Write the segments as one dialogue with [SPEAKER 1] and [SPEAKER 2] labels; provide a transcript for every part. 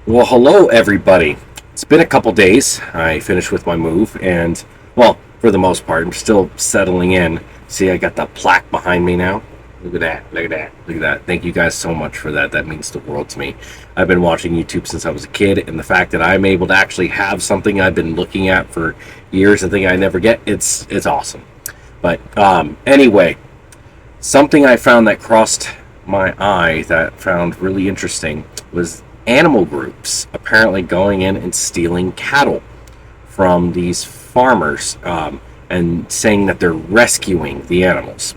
[SPEAKER 1] Well, hello everybody. It's been a couple days. I finished with my move, and well, for the most part, I'm still settling in. See, I got the plaque behind me now. Look at that! Look at that! Look at that! Thank you guys so much for that. That means the world to me. I've been watching YouTube since I was a kid, and the fact that I'm able to actually have something I've been looking at for years, a thing I never get, it's awesome. But anyway, something I found that crossed my eye that found really interesting was animal groups apparently going in and stealing cattle from these farmers, and saying that they're rescuing the animals.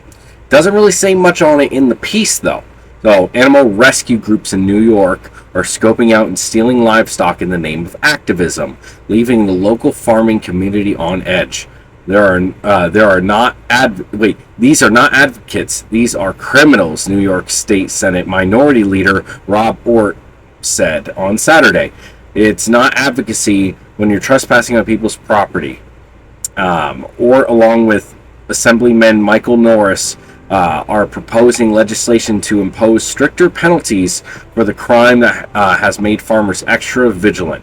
[SPEAKER 1] Doesn't really say much on it in the piece, though. So, animal rescue groups in New York are scoping out and stealing livestock in the name of activism, leaving the local farming community on edge. These are not advocates. These are criminals, New York State Senate Minority Leader Rob Ortt said on Saturday. It's not advocacy when you're trespassing on people's property. Or along with Assemblyman Michael Norris, are proposing legislation to impose stricter penalties for the crime that has made farmers extra vigilant.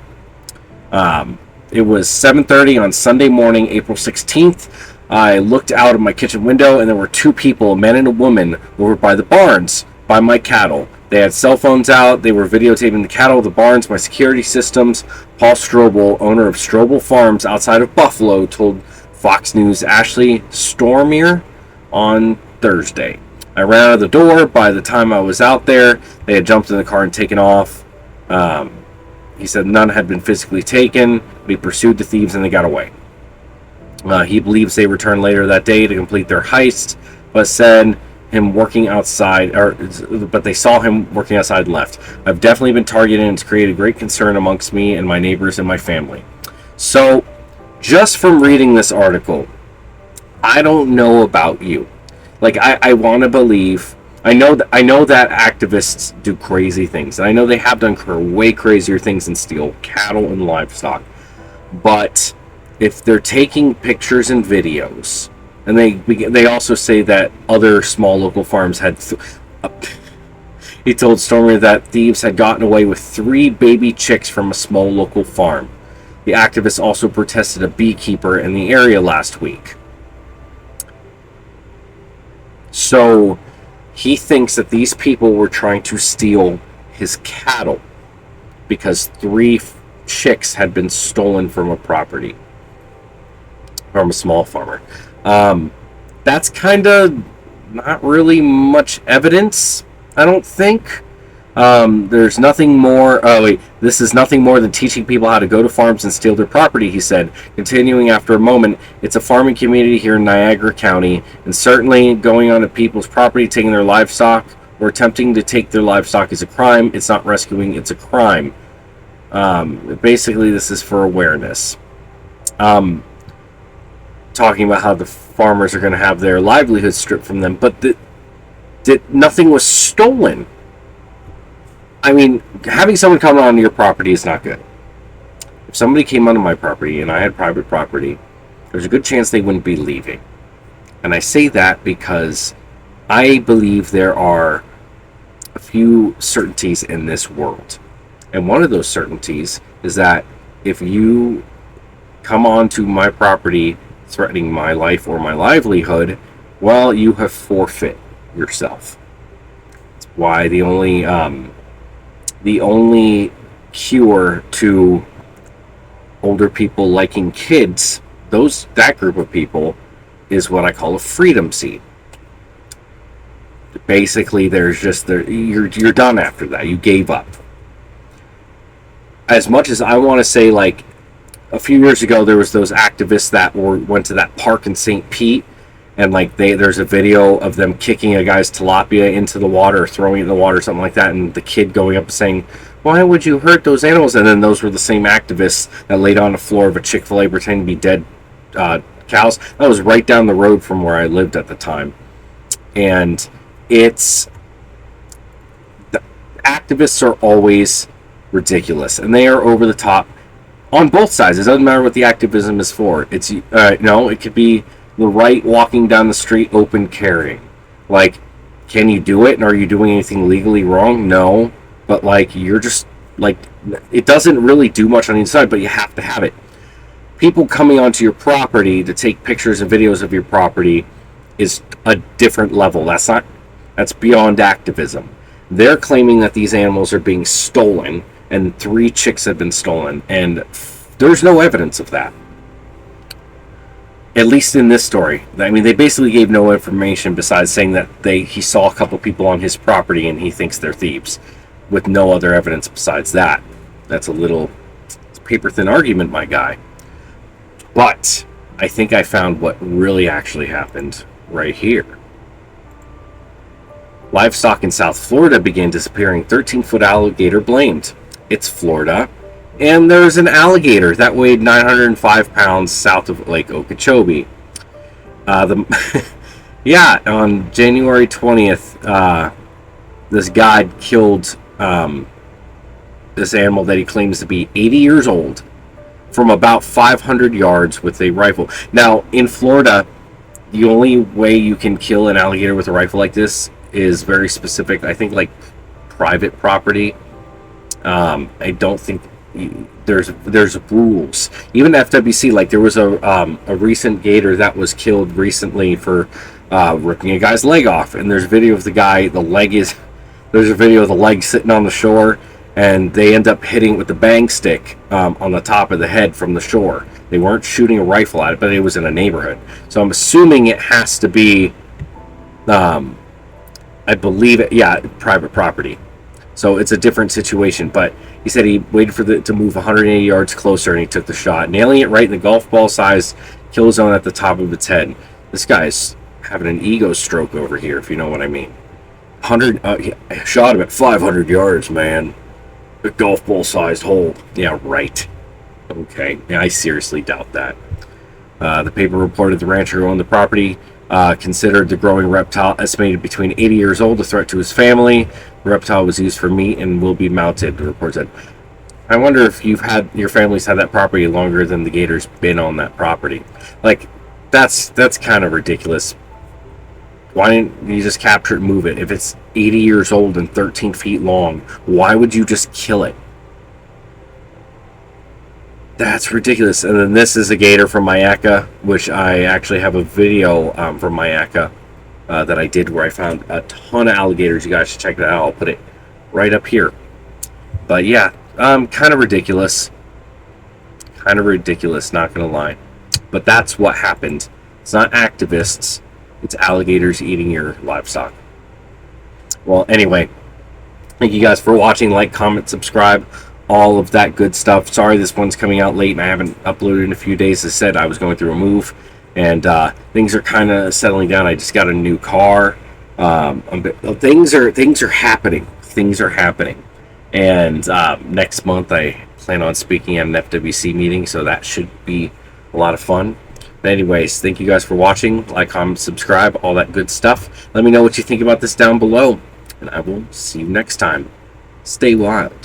[SPEAKER 1] It was 7:30 on Sunday morning, April 16th. I looked out of my kitchen window, and there were two people, a man and a woman, over by the barns, by my cattle. They had cell phones out. They were videotaping the cattle, the barns, my security systems. Paul Strobel, owner of Strobel Farms outside of Buffalo, told Fox News' Ashley Stormier on Thursday. I ran out of the door. By the time I was out there, they had jumped in the car and taken off. He said none had been physically taken, but he pursued the thieves and they got away. He believes they returned later that day to complete their heist, but said him working outside, but they saw him working outside and left. I've definitely been targeted, and it's created great concern amongst me and my neighbors and my family. So, just from reading this article, I don't know about you. Like, I want to believe. I know that activists do crazy things, and I know they have done way crazier things than steal cattle and livestock. But if they're taking pictures and videos, and they also say that other small local farms had. He told Stormer that thieves had gotten away with 3 baby chicks from a small local farm. The activists also protested a beekeeper in the area last week. So he thinks that these people were trying to steal his cattle because 3 chicks had been stolen from a property, from a small farmer. That's kind of not really much evidence, I don't think. There's nothing more. This is nothing more than teaching people how to go to farms and steal their property, he said. Continuing after a moment, it's a farming community here in Niagara County, and certainly going onto people's property, taking their livestock, or attempting to take their livestock is a crime. It's not rescuing, it's a crime. Basically, this is for awareness. Talking about how the farmers are going to have their livelihood stripped from them, but nothing was stolen. I mean, having someone come onto your property is not good. If somebody came onto my property and I had private property, there's a good chance they wouldn't be leaving. And I say that because I believe there are a few certainties in this world. And one of those certainties is that if you come onto my property threatening my life or my livelihood, well, you have forfeit yourself. That's why the only cure to older people liking kids, that group of people, is what I call a freedom seed. Basically, you're done after that. You gave up. As much as I want to say, like, a few years ago, there was those activists that went to that park in St. Pete, and like there's a video of them kicking a guy's tilapia into the water, or throwing it in the water, or something like that, and the kid going up and saying, "Why would you hurt those animals?" And then those were the same activists that laid on the floor of a Chick-fil-A pretending to be dead cows. That was right down the road from where I lived at the time. And the activists are always ridiculous, and they are over the top on both sides. It doesn't matter what the activism is for. It could be the right walking down the street open carrying. Like, can you do it? And are you doing anything legally wrong? No. But like, you're just Like, it doesn't really do much on the inside, but you have to have it. People coming onto your property to take pictures and videos of your property is a different level. That's beyond activism. They're claiming that these animals are being stolen, and 3 chicks have been stolen, and there's no evidence of that. At least in this story. I mean, they basically gave no information besides saying that he saw a couple people on his property and he thinks they're thieves, with no other evidence besides that. That's a paper thin argument, my guy. But I think I found what really actually happened right here. Livestock in South Florida began disappearing. 13-foot alligator blamed. It's Florida. And there's an alligator that weighed 905 pounds south of Lake Okeechobee. Yeah, on January 20th, this guy killed this animal that he claims to be 80 years old from about 500 yards with a rifle. Now, in Florida, the only way you can kill an alligator with a rifle like this is very specific. I think, like, private property. I don't think there's rules. Even FWC, like, there was a recent gator that was killed recently for ripping a guy's leg off, and there's a video of the guy. There's a video of the leg sitting on the shore, and they end up hitting with the bang stick on the top of the head from the shore. They weren't shooting a rifle at it, but it was in a neighborhood. So I'm assuming it has to be, I believe it, yeah, private property. So it's a different situation. But he said he waited for it to move 180 yards closer, and he took the shot, nailing it right in the golf ball size kill zone at the top of its head. This guy's having an ego stroke over here, if you know what I mean. I shot him at 500 yards, man. A golf ball sized hole. Yeah, right. Okay. Yeah, I seriously doubt that. The paper reported the rancher who owned the property considered the growing reptile, estimated between 80 years old, a threat to his family. The reptile was used for meat and will be mounted, the report said. I wonder if your family's had that property longer than the gator's been on that property. Like, that's kind of ridiculous. Why didn't you just capture it and move it? If it's 80 years old and 13 feet long, why would you just kill it? That's ridiculous. And then this is a gator from Mayaca, which I actually have a video from Mayaca that I did where I found a ton of alligators. You guys should check that out. I'll put it right up here. But yeah, kind of ridiculous. Kind of ridiculous, not going to lie. But that's what happened. It's not activists. It's alligators eating your livestock. Well, anyway, thank you guys for watching. Like, comment, subscribe, all of that good stuff. Sorry this one's coming out late and I haven't uploaded in a few days. As I said, I was going through a move, and things are kind of settling down. I just got a new car. Things are happening. Things are happening. And next month I plan on speaking at an FWC meeting, so that should be a lot of fun. But anyways, thank you guys for watching. Like, comment, subscribe, all that good stuff. Let me know what you think about this down below, and I will see you next time. Stay wild.